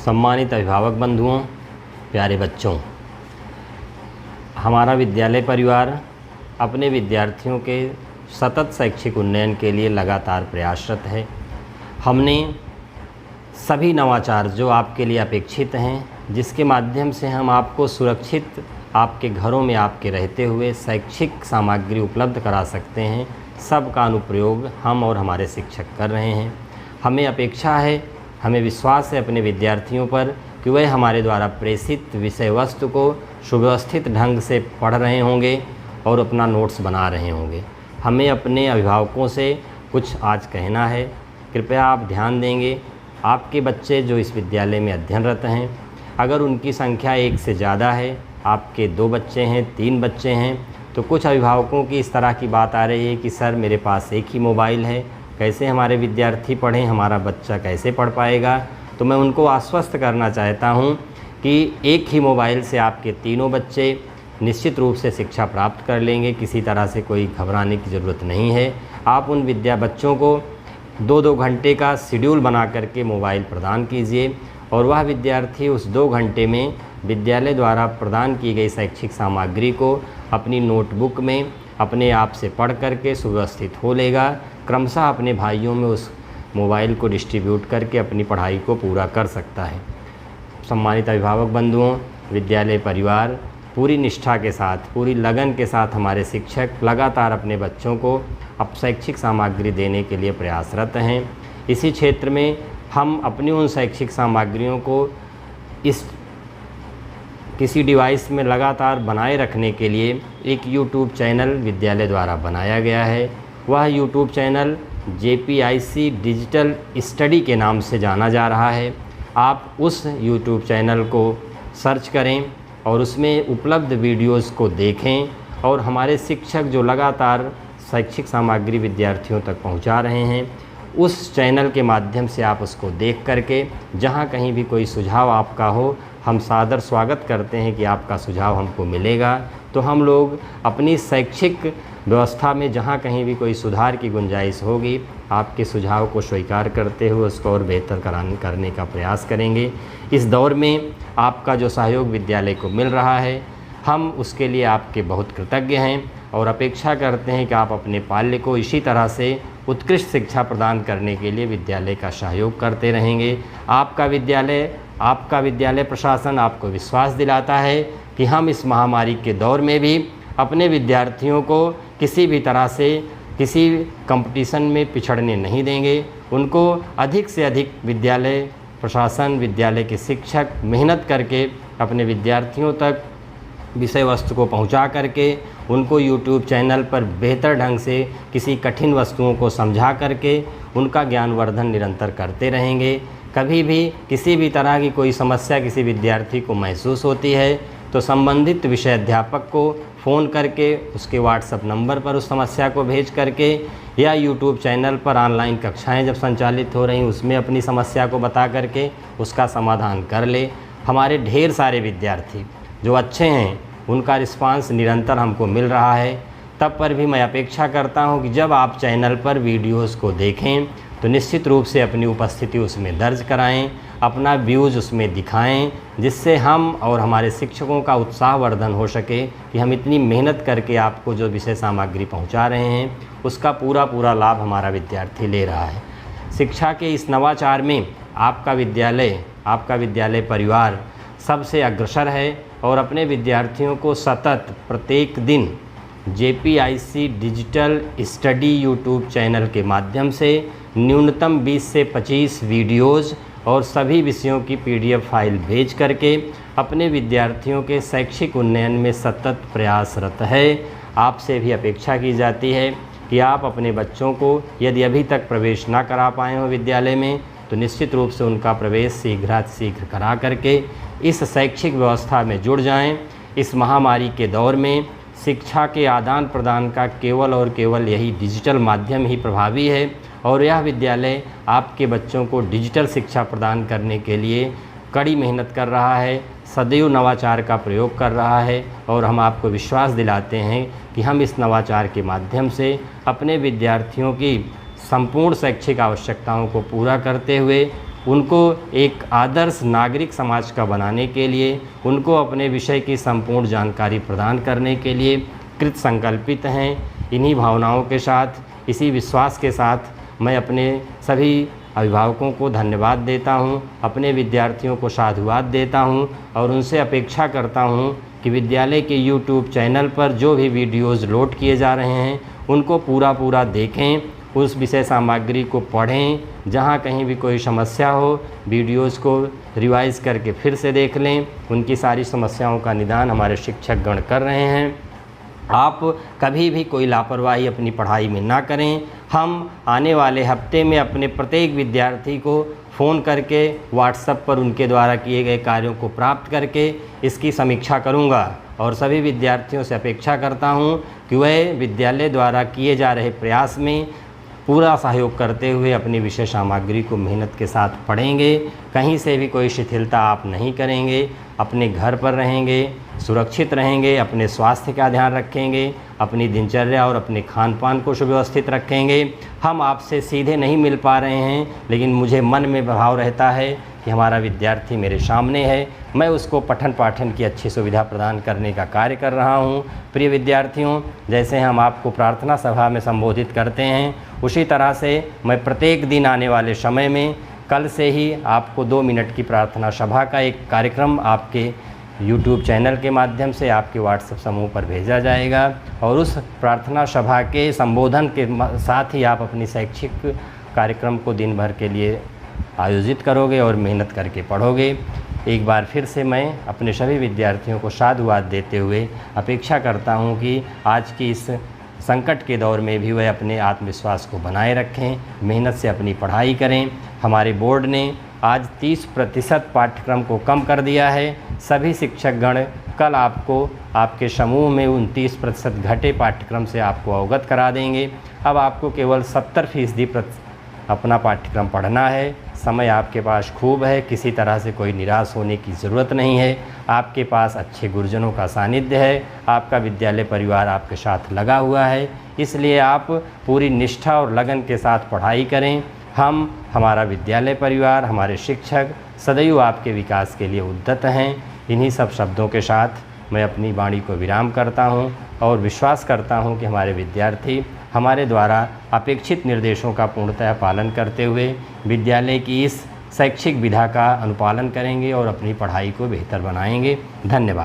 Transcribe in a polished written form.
सम्मानित अभिभावक बंधुओं, प्यारे बच्चों, हमारा विद्यालय परिवार अपने विद्यार्थियों के सतत शैक्षिक उन्नयन के लिए लगातार प्रयासरत है। हमने सभी नवाचार जो आपके लिए अपेक्षित हैं, जिसके माध्यम से हम आपको सुरक्षित आपके घरों में आपके रहते हुए शैक्षिक सामग्री उपलब्ध करा सकते हैं, सब का अनुप्रयोग हम और हमारे शिक्षक कर रहे हैं। हमें अपेक्षा है, हमें विश्वास है अपने विद्यार्थियों पर कि वह हमारे द्वारा प्रेषित विषय वस्तु को सुव्यवस्थित ढंग से पढ़ रहे होंगे और अपना नोट्स बना रहे होंगे। हमें अपने अभिभावकों से कुछ आज कहना है। कृपया आप ध्यान देंगे, आपके बच्चे जो इस विद्यालय में अध्ययनरत हैं, अगर उनकी संख्या 1 से ज़्यादा है, आपके 2 बच्चे हैं, 3 बच्चे हैं, तो कुछ अभिभावकों की इस तरह की बात आ रही है कि सर मेरे पास एक ही मोबाइल है, कैसे हमारे विद्यार्थी पढ़ें, हमारा बच्चा कैसे पढ़ पाएगा। तो मैं उनको आश्वस्त करना चाहता हूं कि एक ही मोबाइल से आपके तीनों बच्चे निश्चित रूप से शिक्षा प्राप्त कर लेंगे। किसी तरह से कोई घबराने की ज़रूरत नहीं है। आप उन बच्चों को 2-2 घंटे का शेड्यूल बना करके मोबाइल प्रदान कीजिए और वह विद्यार्थी उस 2 घंटे में विद्यालय द्वारा प्रदान की गई शैक्षिक सामग्री को अपनी नोटबुक में अपने आप से पढ़ करके सुव्यवस्थित हो लेगा। क्रमशः अपने भाइयों में उस मोबाइल को डिस्ट्रीब्यूट करके अपनी पढ़ाई को पूरा कर सकता है। सम्मानित अभिभावक बंधुओं, विद्यालय परिवार पूरी निष्ठा के साथ, पूरी लगन के साथ हमारे शिक्षक लगातार अपने बच्चों को अब शैक्षिक सामग्री देने के लिए प्रयासरत हैं। इसी क्षेत्र में हम अपनी उन शैक्षिक सामग्रियों को इस किसी डिवाइस में लगातार बनाए रखने के लिए एक यूट्यूब चैनल विद्यालय द्वारा बनाया गया है। वह YouTube channel JPIC digital study के नाम से जाना जा रहा है। आप उस यूट्यूब चैनल को सर्च करें और उसमें उपलब्ध वीडियोस को देखें और हमारे शिक्षक जो लगातार शैक्षिक सामग्री विद्यार्थियों तक पहुंचा रहे हैं, उस चैनल के माध्यम से आप उसको देख करके जहां कहीं भी कोई सुझाव आपका हो, हम सादर स्वागत करते हैं कि आपका सुझाव हमको मिलेगा। तो हम लोग अपनी शैक्षिक व्यवस्था में जहां कहीं भी कोई सुधार की गुंजाइश होगी, आपके सुझाव को स्वीकार करते हुए उसको और बेहतर करने का प्रयास करेंगे। इस दौर में आपका जो सहयोग विद्यालय को मिल रहा है, हम उसके लिए आपके बहुत कृतज्ञ हैं और अपेक्षा करते हैं कि आप अपने पाल्य को इसी तरह से उत्कृष्ट शिक्षा प्रदान करने के लिए विद्यालय का सहयोग करते रहेंगे। आपका विद्यालय प्रशासन आपको विश्वास दिलाता है कि हम इस महामारी के दौर में भी अपने विद्यार्थियों को किसी भी तरह से किसी कंपटीशन में पिछड़ने नहीं देंगे। उनको अधिक से अधिक विद्यालय प्रशासन, विद्यालय के शिक्षक मेहनत करके अपने विद्यार्थियों तक विषय वस्तु को पहुंचा करके उनको यूट्यूब चैनल पर बेहतर ढंग से किसी कठिन वस्तुओं को समझा करके उनका ज्ञानवर्धन निरंतर करते रहेंगे। कभी भी किसी भी तरह की कोई समस्या किसी विद्यार्थी को महसूस होती है तो संबंधित विषय अध्यापक को फ़ोन करके उसके व्हाट्सएप नंबर पर उस समस्या को भेज करके या यूट्यूब चैनल पर ऑनलाइन कक्षाएं जब संचालित हो रही उसमें अपनी समस्या को बता करके उसका समाधान कर ले। हमारे ढेर सारे विद्यार्थी जो अच्छे हैं, उनका रिस्पांस निरंतर हमको मिल रहा है। तब पर भी मैं अपेक्षा करता हूं कि जब आप चैनल पर वीडियोस को देखें तो निश्चित रूप से अपनी उपस्थिति उसमें दर्ज कराएं, अपना व्यूज़ उसमें दिखाएं, जिससे हम और हमारे शिक्षकों का उत्साहवर्धन हो सके कि हम इतनी मेहनत करके आपको जो विषय सामग्री पहुंचा रहे हैं उसका पूरा लाभ हमारा विद्यार्थी ले रहा है। शिक्षा के इस नवाचार में आपका विद्यालय परिवार सबसे अग्रसर है और अपने विद्यार्थियों को सतत प्रत्येक दिन JPIC digital study YouTube channel के माध्यम से न्यूनतम 20 से 25 वीडियोज़ और सभी विषयों की PDF फाइल भेज करके अपने विद्यार्थियों के शैक्षिक उन्नयन में सतत प्रयासरत है। आपसे भी अपेक्षा की जाती है कि आप अपने बच्चों को यदि अभी तक प्रवेश ना करा पाए हो विद्यालय में तो निश्चित रूप से उनका प्रवेश शीघ्र करा करके इस शैक्षिक व्यवस्था में जुड़ जाएं। इस महामारी के दौर में शिक्षा के आदान प्रदान का केवल और केवल यही डिजिटल माध्यम ही प्रभावी है और यह विद्यालय आपके बच्चों को डिजिटल शिक्षा प्रदान करने के लिए कड़ी मेहनत कर रहा है, सदैव नवाचार का प्रयोग कर रहा है और हम आपको विश्वास दिलाते हैं कि हम इस नवाचार के माध्यम से अपने विद्यार्थियों की संपूर्ण शैक्षिक आवश्यकताओं को पूरा करते हुए उनको एक आदर्श नागरिक समाज का बनाने के लिए, उनको अपने विषय की संपूर्ण जानकारी प्रदान करने के लिए कृत संकल्पित हैं। इन्हीं भावनाओं के साथ, इसी विश्वास के साथ मैं अपने सभी अभिभावकों को धन्यवाद देता हूं, अपने विद्यार्थियों को साधुवाद देता हूं और उनसे अपेक्षा करता हूं कि विद्यालय के YouTube चैनल पर जो भी वीडियोज़ लोड किए जा रहे हैं उनको पूरा देखें, उस विषय सामग्री को पढ़ें। जहां कहीं भी कोई समस्या हो, वीडियोज़ को रिवाइज़ करके फिर से देख लें। उनकी सारी समस्याओं का निदान हमारे शिक्षक गण कर रहे हैं। आप कभी भी कोई लापरवाही अपनी पढ़ाई में ना करें। हम आने वाले हफ्ते में अपने प्रत्येक विद्यार्थी को फ़ोन करके व्हाट्सएप पर उनके द्वारा किए गए कार्यों को प्राप्त करके इसकी समीक्षा करूंगा और सभी विद्यार्थियों से अपेक्षा करता हूं कि वह विद्यालय द्वारा किए जा रहे प्रयास में पूरा सहयोग करते हुए अपनी विषय सामग्री को मेहनत के साथ पढ़ेंगे। कहीं से भी कोई शिथिलता आप नहीं करेंगे, अपने घर पर रहेंगे, सुरक्षित रहेंगे, अपने स्वास्थ्य का ध्यान रखेंगे, अपनी दिनचर्या और अपने खान पान को सुव्यवस्थित रखेंगे। हम आपसे सीधे नहीं मिल पा रहे हैं, लेकिन मुझे मन में भाव रहता है कि हमारा विद्यार्थी मेरे सामने है, मैं उसको पठन पाठन की अच्छी सुविधा प्रदान करने का कार्य कर रहा हूं। प्रिय विद्यार्थियों, जैसे हम आपको प्रार्थना सभा में संबोधित करते हैं, उसी तरह से मैं प्रत्येक दिन आने वाले समय में कल से ही आपको 2 मिनट की प्रार्थना सभा का एक कार्यक्रम आपके YouTube चैनल के माध्यम से आपके व्हाट्सएप समूह पर भेजा जाएगा और उस प्रार्थना सभा के संबोधन के साथ ही आप अपनी शैक्षिक कार्यक्रम को दिन भर के लिए आयोजित करोगे और मेहनत करके पढ़ोगे। एक बार फिर से मैं अपने सभी विद्यार्थियों को साधुवाद देते हुए अपेक्षा करता हूं कि आज की इस संकट के दौर में भी वह अपने आत्मविश्वास को बनाए रखें, मेहनत से अपनी पढ़ाई करें। हमारे बोर्ड ने आज 30% पाठ्यक्रम को कम कर दिया है। सभी शिक्षकगण कल आपको आपके समूह में 29% घटे पाठ्यक्रम से आपको अवगत करा देंगे। अब आपको केवल 70% अपना पाठ्यक्रम पढ़ना है। समय आपके पास खूब है, किसी तरह से कोई निराश होने की ज़रूरत नहीं है। आपके पास अच्छे गुरुजनों का सानिध्य है, आपका विद्यालय परिवार आपके साथ लगा हुआ है, इसलिए आप पूरी निष्ठा और लगन के साथ पढ़ाई करें। हमारा विद्यालय परिवार, हमारे शिक्षक सदैव आपके विकास के लिए उद्यत हैं। इन्हीं सब शब्दों के साथ मैं अपनी वाणी को विराम करता हूं और विश्वास करता हूं कि हमारे विद्यार्थी हमारे द्वारा अपेक्षित निर्देशों का पूर्णतः पालन करते हुए विद्यालय की इस शैक्षिक विधा का अनुपालन करेंगे और अपनी पढ़ाई को बेहतर बनाएंगे। धन्यवाद।